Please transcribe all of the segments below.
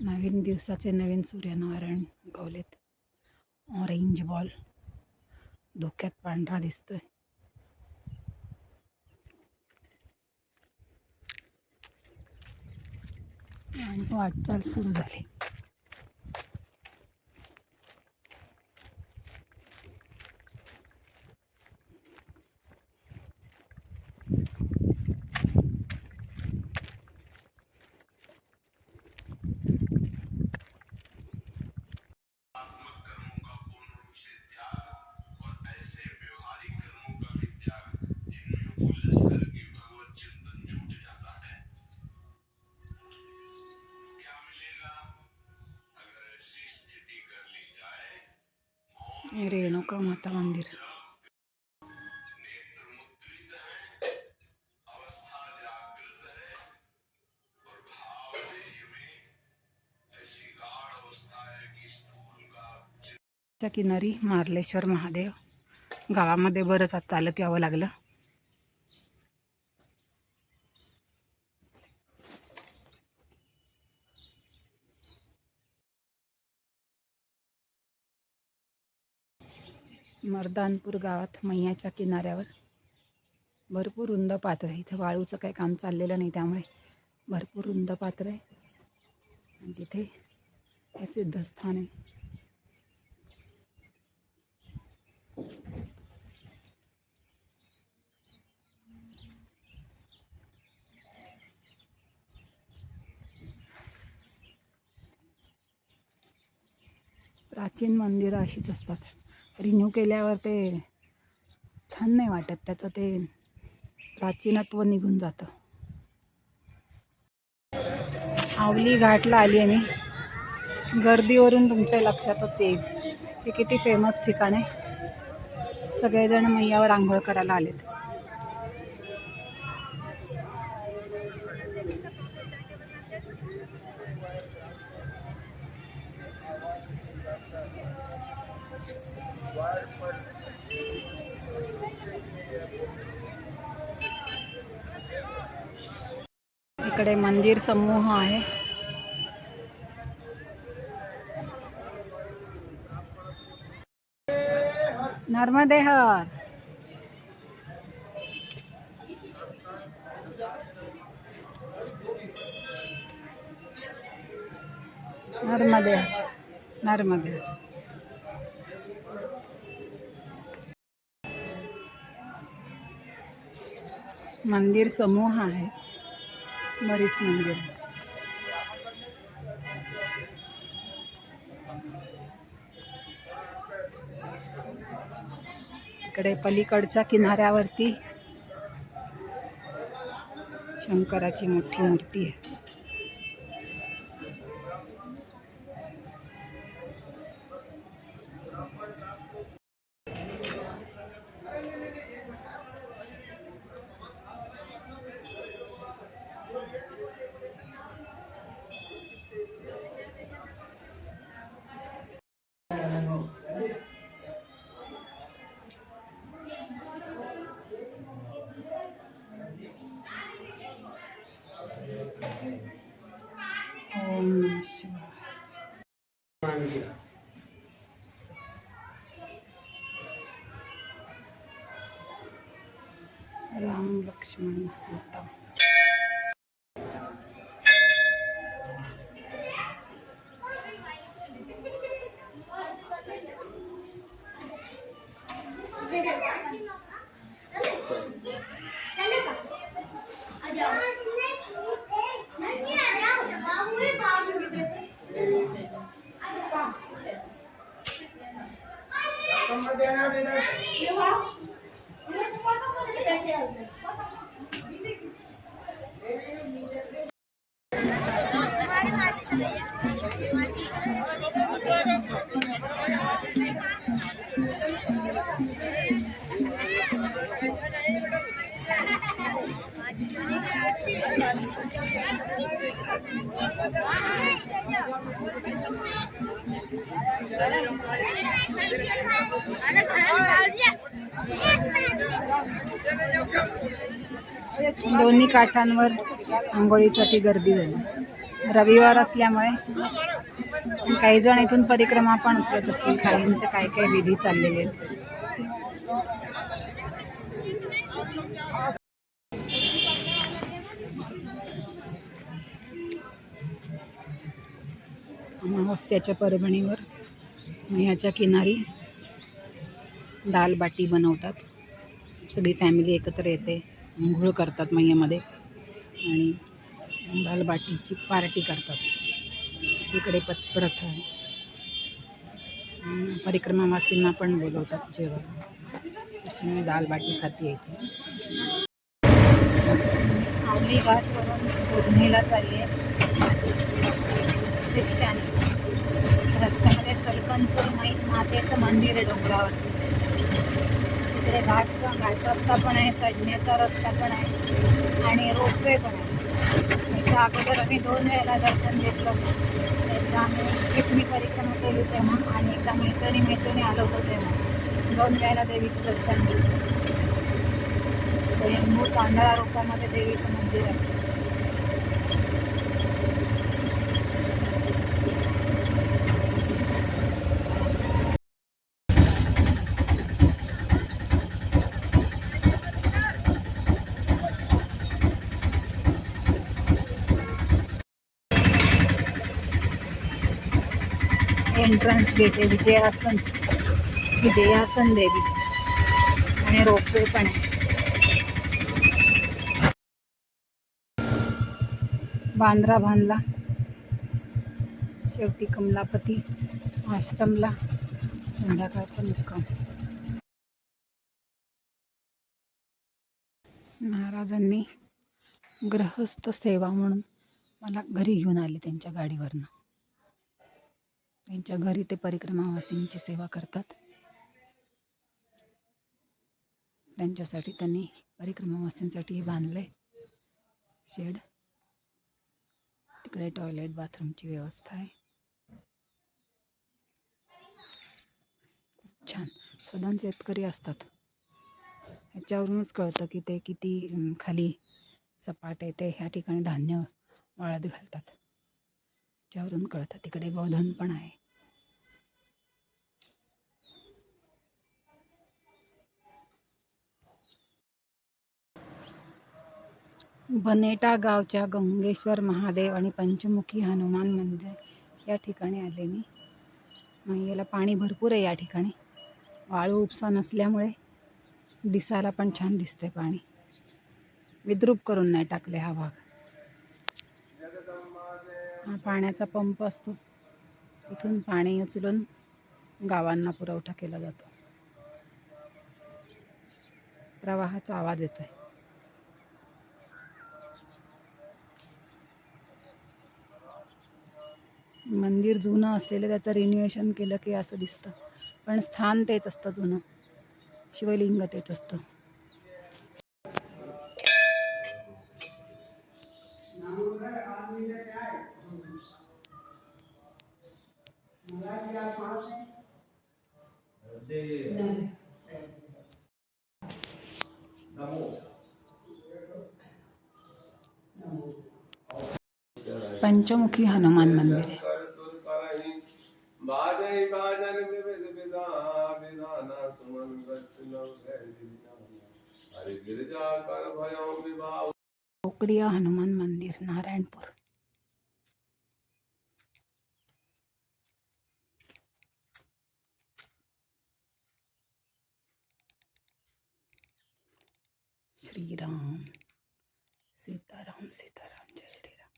नवीन दिवसाचे नवीन Suryanarayan उगवलेत. Orange ball धोक्यात पांढरा दिसतोय. आणि वाटचाल सुरू झाली. रेणुका माता मंदिर. च्या किनारी मार्लेश्वर महादेव. गावामध्ये बरंच आज चालत यावं लागलं. मर्दानपूर गावात मैयाच्या किनाऱ्यावर भरपूर रुंद पात्र आहे. इथे वाळूचं काही काम चाललेलं नाही, त्यामुळे भरपूर रुंद पात्र आहे. आणि तिथे हे सिद्धस्थान आहे. प्राचीन मंदिरं अशीच असतात. रिन्यू केल्यावर ते छान नाही वाटत, त्याचं ते प्राचीनत्व निघून जातं. आवली घाटला आली आहे मी. गर्दीवरून तुमच्या लक्षातच येईल हे किती फेमस ठिकाण आहे. सगळेजण मैयावर आंघोळ करायला आलेत. इकडे मंदिर समूह आहे. नर्मदे हर. नर्मदे नर्मदे. मंदिर समूह आहे. बरीच मंदिर आहेत. इकडे पलीकडच्या किनाऱ्यावरती शंकराची मोठी मूर्ती आहे. ओम नमः शिवाय. राम लक्ष्मण सीता. दोन्ही काठांवर आंघोळीसाठी गर्दी झाली. रविवार असल्यामुळे काही जण इथून परिक्रमा पण उचलत असतील. काहींचे काय काय विधी चाललेले आहेत. अमावस्याच्या परभणीवर मैयाच्या किनारी दाल बाटी बनवतात. सगळी फॅमिली एकत्र येते, आंघोळ करतात मैयामध्ये आणि दाल बाटीची पार्टी करतात. दुसरीकडे प्रथा आहे. परिक्रमावासींना पण बोलवतात जेवण. त्याच्यामुळे दाल बाटी खाती येते. आवली घाटवरून उधनेला चालली आहे रिक्षाने. रस्त्यामध्ये सलकनपूर मातेचं मंदिर आहे डोंगरावर. तिकडे घाट रस्ता पण आहे, चढण्याचा रस्ता पण आहे आणि रोपवे पण आहे. त्याच्या अगोदर आम्ही 2 वेळेला दर्शन घेतलं. एकदा आम्ही चिखली परिक्रमा केली तेव्हा आणि एकदा मैत्रिणी आलो होतो तेव्हा 2 वेळेला देवीचं दर्शन घेतलं. स्वयंभू तांदळा रोपामध्ये देवीचं मंदिर आहे. एंट्रन्स गेट आहे विजयासन देवी आणि रोपवे पण आहे. बांद्रा बांधला. शेवटी कमलापती आश्रमला संध्याकाळचा मुक्काम. महाराजांनी गृहस्थ सेवा म्हणून मला घरी घेऊन आले त्यांच्या गाडीवरनं. त्यांच्या घरी ते परिक्रमावासींची सेवा करतात. त्यांच्यासाठी त्यांनी परिक्रमावासींसाठी बांधले शेड. तिकडे टॉयलेट बाथरूमची व्यवस्था आहे. खूप छान. सदन शेतकरी असतात. ह्याच्यावरूनच कळतं की ते किती खाली सपाट आहे. ते ह्या ठिकाणी धान्य वाळत घालतात. त्याच्यावरून कळतं. तिकडे गोधन पण आहे. बनेटा गावच्या गंगेश्वर महादेव आणि पंचमुखी हनुमान मंदिर या ठिकाणी आले मी. मैयाला पाणी भरपूर आहे या ठिकाणी. वाळू उपसा नसल्यामुळे दिसायला पण छान दिसते पाणी. विद्रूप करून नाही टाकले हा भाग. हा पाण्याचा पंप असतो. तिथून पाणी उचलून गावांना पुरवठा केला जातो. प्रवाहाचा आवाज येतोय. मंदिर जुनं असलेलं त्याचं रिन्युएशन केलं की असं दिसतं. पण स्थान तेच असतं जुनं. शिवलिंग तेच असतं. पंचमुखी हनुमान मंदिर आहे. कोकडिया हनुमान मंदिर नारायणपूर. श्रीराम सीताराम सीताराम जय श्रीराम.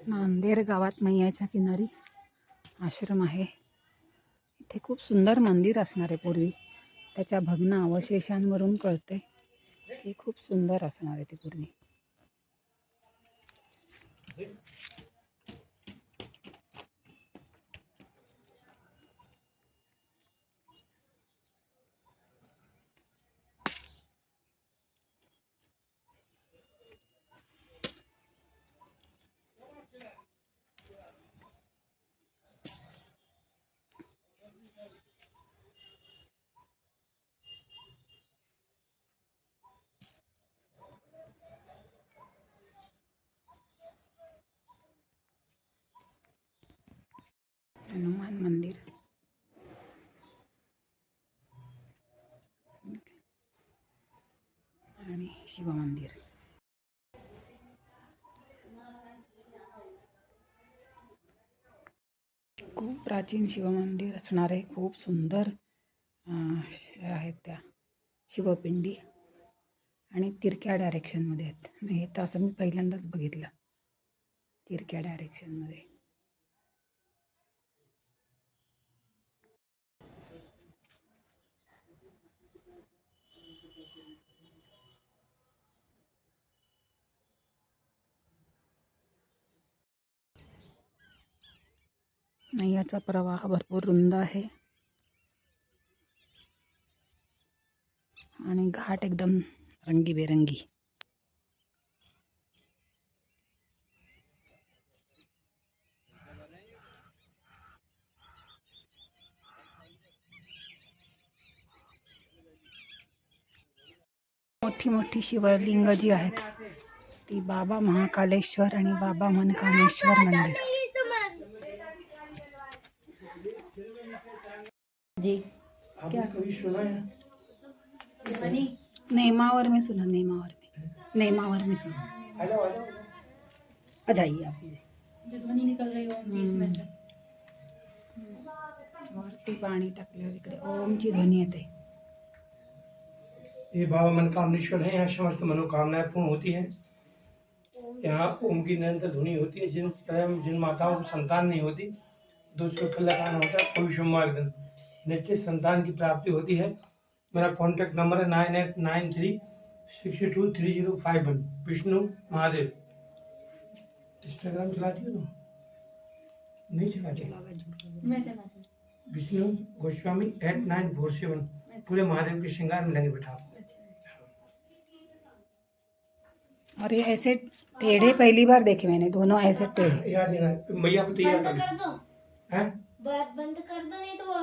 नांदेर गावात मैयाच्या किनारी आश्रम आहे. इथे खूप सुंदर मंदिर असणार आहे पूर्वी. त्याच्या भग्न अवशेषांवरून कळते की खूप सुंदर असणार आहे ते पूर्वी. आणि शिवमंदिर. खूप प्राचीन शिवमंदिर असणार आहे. खूप सुंदर आहेत त्या शिवपिंडी आणि तिरक्या डायरेक्शनमध्ये आहेत. हे तर असं मी पहिल्यांदाच बघितलं, तिरक्या डायरेक्शनमध्ये. नैयाचा प्रवाह भरपूर रुंद आहे आणि घाट एकदम रंगीबेरंगी. मोठी मोठी शिवलिंग जी आहेत ती बाबा महाकालेश्वर आणि बाबा मनकामेश्वर मंदिर. जी क्या कभी सुना है? नेमावर में सुना, नेमावर में सुना. आ जाइए आप. जो ध्वनि निकल रही हो इसमें से वरती पाणी टाकल्यावर इकडे ओमची ध्वनी येते. ये बाबा मनकामेश्वर है, यहाँ समस्त मनोकामनाएं पूर्ण होती हैं. यहाँ ओम की निरंतर ध्वनि होती है. जिन माताओं को संतान नहीं होती, दूसरे फल लगाना होता है, कोई शुभ निश्चित संतान की प्राप्ति होती है. मेरा कॉन्टैक्ट नंबर है 9893623051. विष्णु महादेव. इंस्टाग्राम चलाती हो? नहीं चलाती? मैं चलाती हूँ। विष्णु गोस्वामी @947. पूरे महादेव के श्रृंगार मिलेंगे बेटा आप. और ये ऐसे टेढ़े पहली बार देखे मैंने, दोनों ऐसे टेढ़े. याद है ना, मैया को तैयार बंद कर कर दो, हैं. बात बंद कर दो नहीं तो वो